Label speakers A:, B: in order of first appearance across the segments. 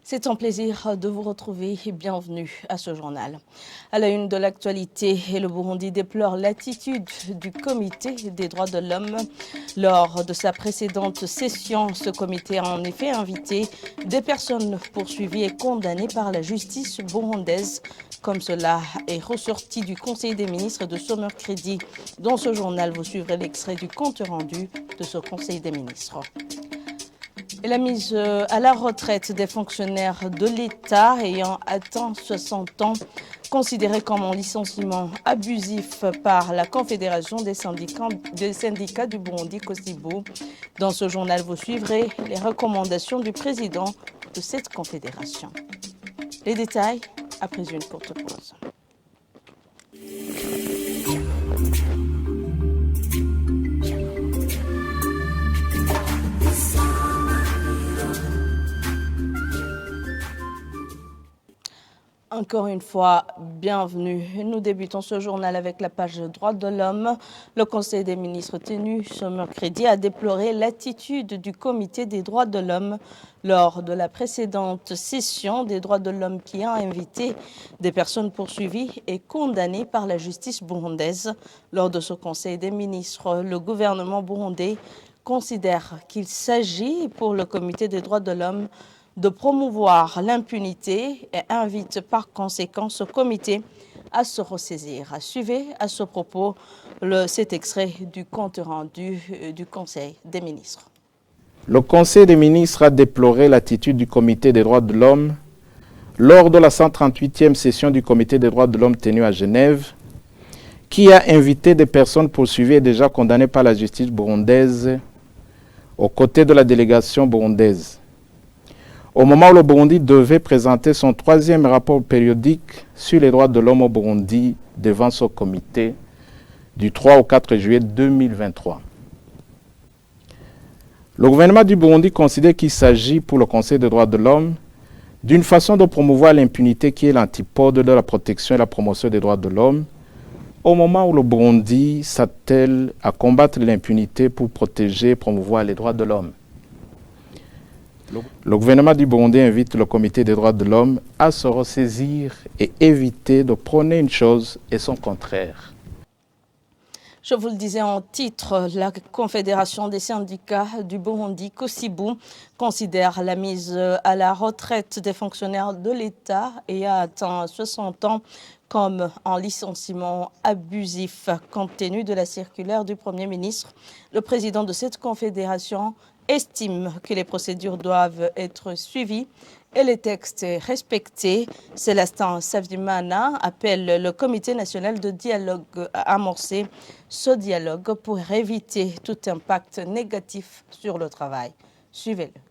A: C'est un plaisir de vous retrouver et bienvenue à ce journal. À la une de l'actualité, le Burundi déplore l'attitude du Comité des droits de l'homme. Lors de sa précédente session, ce comité a en effet invité des personnes poursuivies et condamnées par la justice burundaise, comme cela est ressorti du Conseil des ministres de ce mercredi. Dans ce journal, vous suivrez l'extrait du compte rendu de ce Conseil des ministres. Et la mise à la retraite des fonctionnaires de l'État ayant atteint 60 ans, considérée comme un licenciement abusif par la Confédération des syndicats du Burundi, COSIBU. Dans ce journal, vous suivrez les recommandations du président de cette confédération. Les détails après une courte pause. Encore une fois, bienvenue. Nous débutons ce journal avec la page Droits de l'homme. Le Conseil des ministres tenu ce mercredi a déploré l'attitude du Comité des droits de l'homme lors de la précédente session des droits de l'homme qui a invité des personnes poursuivies et condamnées par la justice burundaise. Lors de ce Conseil des ministres, le gouvernement burundais considère qu'il s'agit pour le Comité des droits de l'homme de promouvoir l'impunité et invite par conséquent ce comité à se ressaisir. Suivez à ce propos cet extrait du compte rendu du Conseil des ministres.
B: Le Conseil des ministres a déploré l'attitude du Comité des droits de l'homme lors de la 138e session du Comité des droits de l'homme tenue à Genève, qui a invité des personnes poursuivies et déjà condamnées par la justice burundaise aux côtés de la délégation burundaise. Au moment où le Burundi devait présenter son 3e rapport périodique sur les droits de l'homme au Burundi devant ce comité du 3 au 4 juillet 2023. Le gouvernement du Burundi considère qu'il s'agit pour le Conseil des droits de l'homme d'une façon de promouvoir l'impunité qui est l'antipode de la protection et la promotion des droits de l'homme, au moment où le Burundi s'attelle à combattre l'impunité pour protéger et promouvoir les droits de l'homme. Le gouvernement du Burundi invite le Comité des droits de l'homme à se ressaisir et éviter de prôner une chose et son contraire.
A: Je vous le disais en titre, la Confédération des syndicats du Burundi, COSIBU, considère la mise à la retraite des fonctionnaires de l'État ayant atteint 60 ans comme un licenciement abusif. Compte tenu de la circulaire du Premier ministre, le président de cette confédération estime que les procédures doivent être suivies et les textes respectés. Célestin Savimana appelle le Comité national de dialogue à amorcer ce dialogue pour éviter tout impact négatif sur le travail. Suivez-le.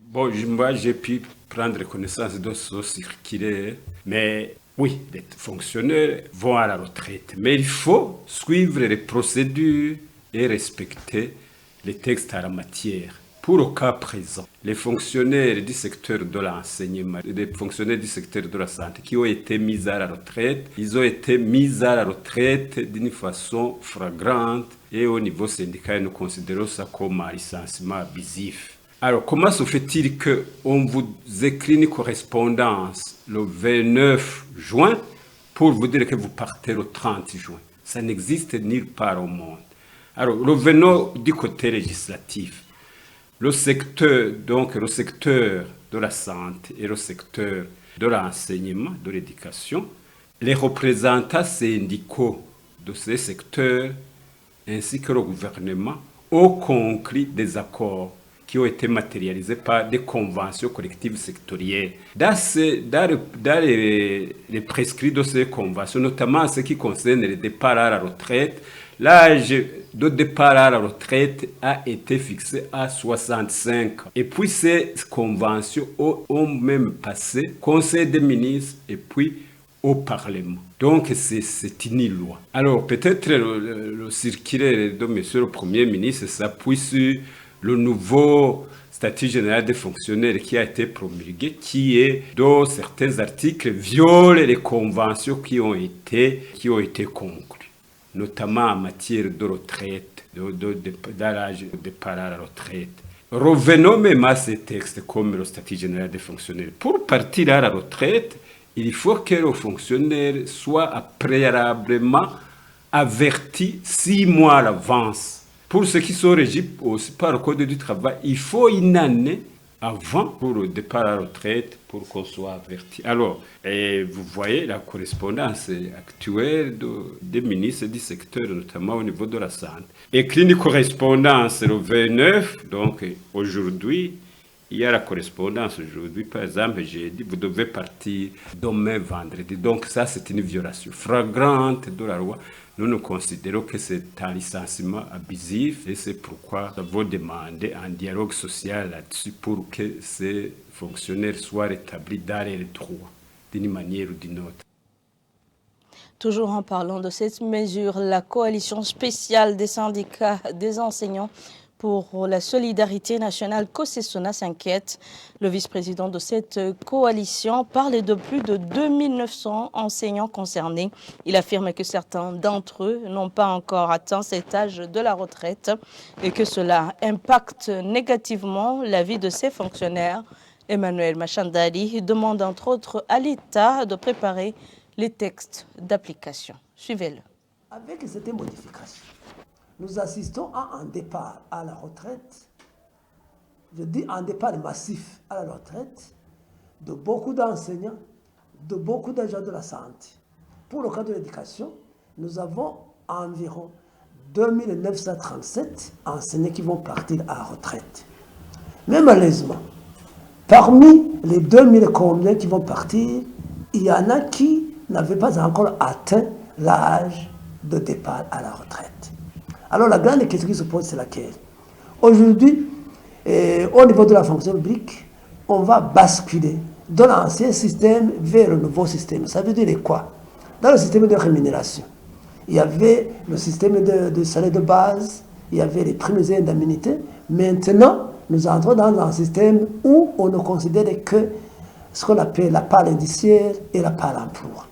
C: Bon, moi, j'ai pu prendre connaissance de ce circulaire, mais oui, les fonctionnaires vont à la retraite. Mais il faut suivre les procédures et respecter les textes à la matière. Pour le cas présent, les fonctionnaires du secteur de l'enseignement, les fonctionnaires du secteur de la santé qui ont été mis à la retraite, ils ont été mis à la retraite d'une façon flagrante et au niveau syndical, nous considérons ça comme un licenciement abusif. Alors, comment se fait-il qu'on vous écrit une correspondance le 29 juin pour vous dire que vous partez le 30 juin? Ça n'existe nulle part au monde. Alors, revenons du côté législatif. Le secteur de la santé et le secteur de l'enseignement, de l'éducation, les représentants syndicaux de ces secteurs ainsi que le gouvernement ont conclu des accords qui ont été matérialisés par des conventions collectives sectorielles. Dans les prescrits de ces conventions, notamment ce qui concerne le départ à la retraite, l'âge de départ à la retraite a été fixé à 65 ans. Et puis ces conventions ont même passé au Conseil des ministres et puis au Parlement. Donc c'est une loi. Alors peut-être le circulaire de M. le Premier ministre s'appuie sur le nouveau statut général des fonctionnaires qui a été promulgué, qui est, dans certains articles, viole les conventions qui ont été conclues, notamment en matière de retraite, d'âge de départ à la retraite. revenons même à ces textes comme le statut général des fonctionnaires. Pour partir à la retraite, il faut que le fonctionnaire soit préalablement averti 6 mois à l'avance. Pour ceux qui sont régis aussi par le Code du travail, il faut une année avant pour le départ à la retraite pour qu'on soit averti. Alors, vous voyez la correspondance actuelle des ministres du secteur, notamment au niveau de la santé. Écrit une correspondance le 29, donc aujourd'hui, il y a la correspondance aujourd'hui, par exemple, j'ai dit, vous devez partir demain vendredi. Donc ça, c'est une violation flagrante de la loi. Nous considérons que c'est un licenciement abusif et c'est pourquoi nous avons demandé un dialogue social là-dessus pour que ces fonctionnaires soient rétablis dans les droits d'une manière ou d'une autre.
A: Toujours en parlant de cette mesure, la coalition spéciale des syndicats des enseignants pour la solidarité nationale COSESONA s'inquiète. Le vice-président de cette coalition parlait de plus de 2900 enseignants concernés. Il affirme que certains d'entre eux n'ont pas encore atteint cet âge de la retraite et que cela impacte négativement la vie de ces fonctionnaires. Emmanuel Machandali demande entre autres à l'État de préparer les textes d'application. Suivez-le.
D: Avec cette modification, nous assistons à un départ à la retraite, je dis un départ massif à la retraite, de beaucoup d'enseignants, de beaucoup d'agents de la santé. Pour le cas de l'éducation, nous avons environ 2937 enseignants qui vont partir à la retraite. Mais malheureusement, parmi les 2000 combien qui vont partir, il y en a qui n'avaient pas encore atteint l'âge de départ à la retraite. Alors la grande question qui se pose, c'est laquelle? Aujourd'hui, au niveau de la fonction publique, on va basculer de l'ancien système vers le nouveau système. Ça veut dire quoi? Dans le système de rémunération, il y avait le système de salaire de base, il y avait les primes et indemnités. Maintenant, nous entrons dans un système où on ne considère que ce qu'on appelle la part indiciaire et la part emploi.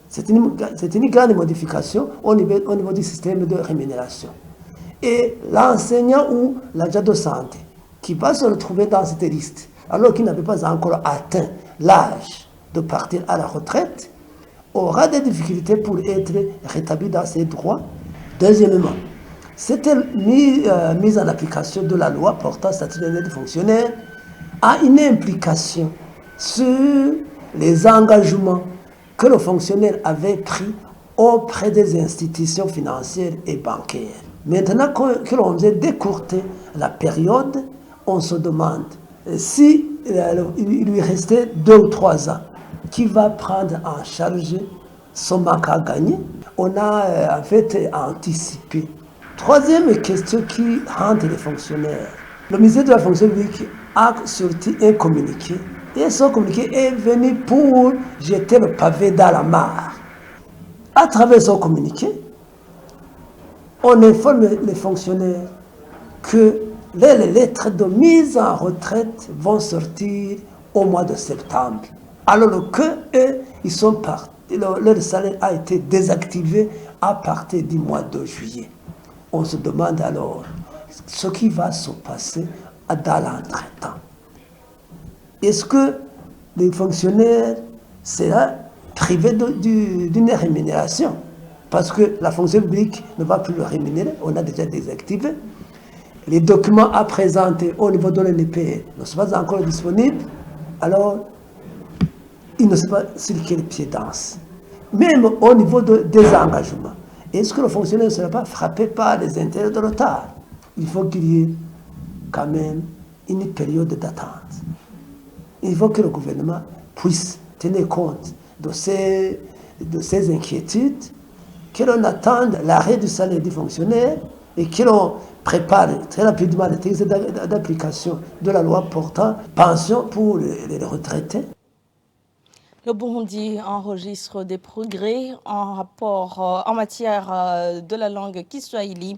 D: C'est une grande modification au niveau du système de rémunération. Et l'enseignant ou l'agent de santé qui va se retrouver dans cette liste, alors qu'il n'avait pas encore atteint l'âge de partir à la retraite, aura des difficultés pour être rétabli dans ses droits. Deuxièmement, cette mise en application de la loi portant statut des fonctionnaires a une implication sur les engagements que le fonctionnaire avait pris auprès des institutions financières et bancaires. Maintenant que l'on vient d'écourter la période, on se demande si il lui restait 2 ou 3 ans, qui va prendre en charge son manque à gagner. On a en fait anticipé. Troisième question qui hante les fonctionnaires. Le ministère de la fonction publique a sorti un communiqué. Et ce communiqué est venu pour jeter le pavé dans la mare. À travers ce communiqué, on informe les fonctionnaires que les lettres de mise en retraite vont sortir au mois de septembre. Alors que ils sont partis, leur salaire a été désactivé à partir du mois de juillet. On se demande alors ce qui va se passer dans l'entretemps. Est-ce que les fonctionnaires seront privés d'une rémunération? Parce que la fonction publique ne va plus le rémunérer, on a déjà désactivé. Les documents à présenter au niveau de l'NPE ne sont pas encore disponibles, alors il ne sait pas sur quel pied danse. Même au niveau des engagements, est-ce que le fonctionnaire ne sera pas frappé par les intérêts de retard? Il faut qu'il y ait quand même une période d'attente. Il faut que le gouvernement puisse tenir compte de ces inquiétudes, que l'on attende l'arrêt du salaire des fonctionnaires et que l'on prépare très rapidement les textes d'application de la loi portant pension pour les retraités.
A: Le Burundi enregistre des progrès en matière de la langue kiswahili.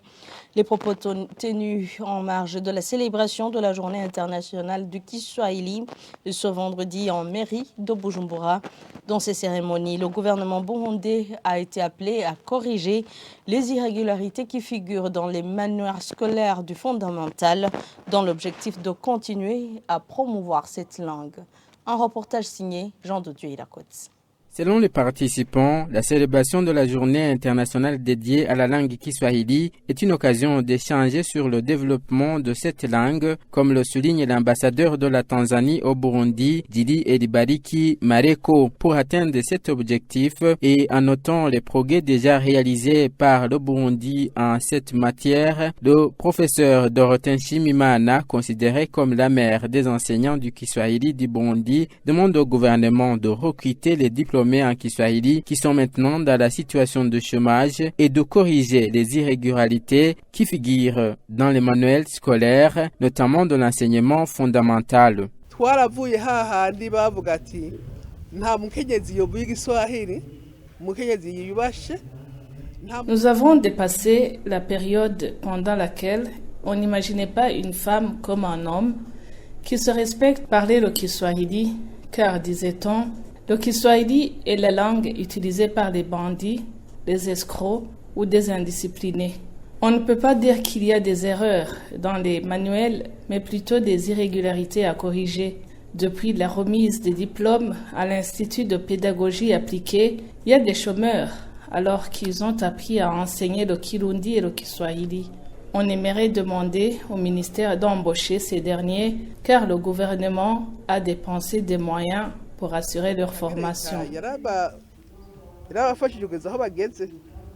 A: Les propos tenus en marge de la célébration de la Journée internationale du Kiswahili ce vendredi en mairie de Bujumbura. Dans ces cérémonies, le gouvernement burundais a été appelé à corriger les irrégularités qui figurent dans les manuels scolaires du fondamental dans l'objectif de continuer à promouvoir cette langue. Un reportage signé Jean de Dieu Ilakots.
E: Selon les participants, la célébration de la journée internationale dédiée à la langue kiswahili est une occasion d'échanger sur le développement de cette langue, comme le souligne l'ambassadeur de la Tanzanie au Burundi, Dili Elibariki Mareko, pour atteindre cet objectif et en notant les progrès déjà réalisés par le Burundi en cette matière. Le professeur Dorothée Nshimimana, considéré comme la mère des enseignants du kiswahili du Burundi, demande au gouvernement de recruter les diplômés en kiswahili qui sont maintenant dans la situation de chômage et de corriger les irrégularités qui figurent dans les manuels scolaires, notamment de l'enseignement fondamental.
F: Twaravuye hahandi bavuga ati nta mukenyezi yovuga igiswahili mukenyezi yiyubashe.
G: Nous avons dépassé la période pendant laquelle on n'imaginait pas une femme comme un homme qui se respecte parler le kiswahili, car, disait-on, le kiswahili est la langue utilisée par les bandits, les escrocs ou des indisciplinés. On ne peut pas dire qu'il y a des erreurs dans les manuels, mais plutôt des irrégularités à corriger. Depuis la remise des diplômes à l'Institut de pédagogie appliquée, il y a des chômeurs alors qu'ils ont appris à enseigner le kirundi et le kiswahili. On aimerait demander au ministère d'embaucher ces derniers car le gouvernement a dépensé des moyens pour assurer leur formation.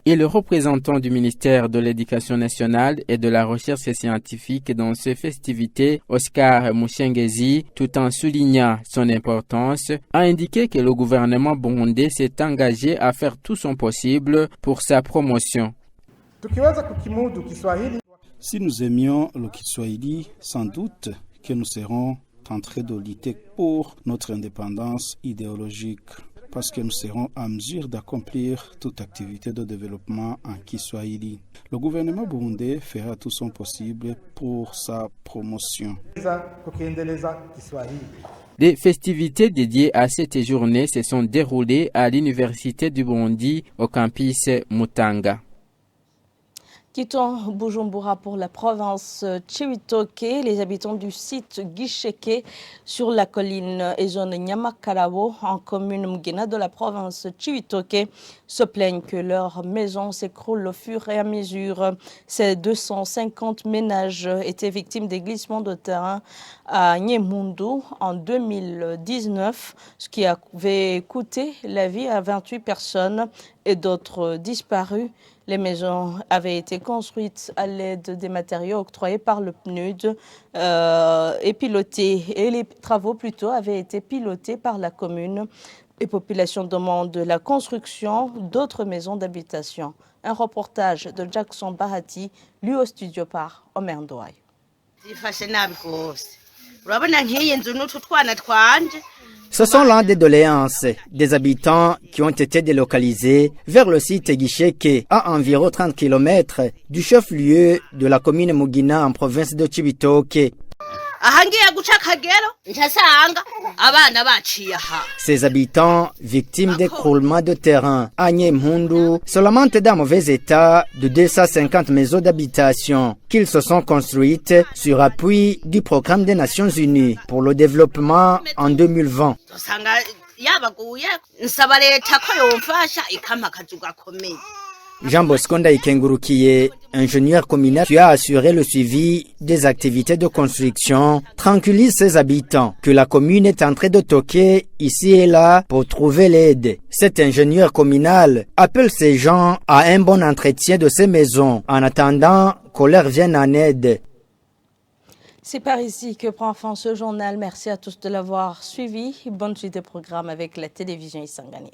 E: Et le représentant du ministère de l'Éducation nationale et de la recherche scientifique dans ces festivités, Oscar Mushengezi, tout en soulignant son importance, a indiqué que le gouvernement burundais s'est engagé à faire tout son possible pour sa promotion.
H: Si nous aimions le Kiswahili, sans doute que nous serons en train de lutter pour notre indépendance idéologique, parce que nous serons à mesure d'accomplir toute activité de développement en Kiswahili. Le gouvernement burundais fera tout son possible pour sa promotion.
E: Des festivités dédiées à cette journée se sont déroulées à l'Université du Burundi au campus Mutanga.
A: Quittons Bujumbura pour la province Chibitoke. Les habitants du site Gisheke sur la colline et zone Nyamakarabo en commune Mugina de la province Chibitoke se plaignent que leurs maisons s'écroulent au fur et à mesure. Ces 250 ménages étaient victimes des glissements de terrain à Nyemundu en 2019, ce qui avait coûté la vie à 28 personnes et d'autres disparus. Les maisons avaient été construites à l'aide des matériaux octroyés par le PNUD et les travaux plutôt avaient été pilotés par la commune. Les populations demandent la construction d'autres maisons d'habitation. Un reportage de Jackson Bahati, lu au studio par Omer Ndouaye.
I: Ce sont là des doléances des habitants qui ont été délocalisés vers le site Gisheke à environ 30 km du chef-lieu de la commune Mugina en province de Chibitoke. Ces habitants, victimes d'écroulements de terrain à Nyemhundu, se lamentent d'un mauvais état de 250 maisons d'habitation qu'ils se sont construites sur appui du programme des Nations Unies pour le développement en 2020. Jean Bosco Ndayikengurukiye, ingénieur communal qui a assuré le suivi des activités de construction, tranquillise ses habitants que la commune est en train de toquer ici et là pour trouver l'aide. Cet ingénieur communal appelle ces gens à un bon entretien de ces maisons en attendant qu'on leur vienne en aide.
A: C'est par ici que prend fin ce journal. Merci à tous de l'avoir suivi. Bonne suite des programmes avec la télévision Isanganiro.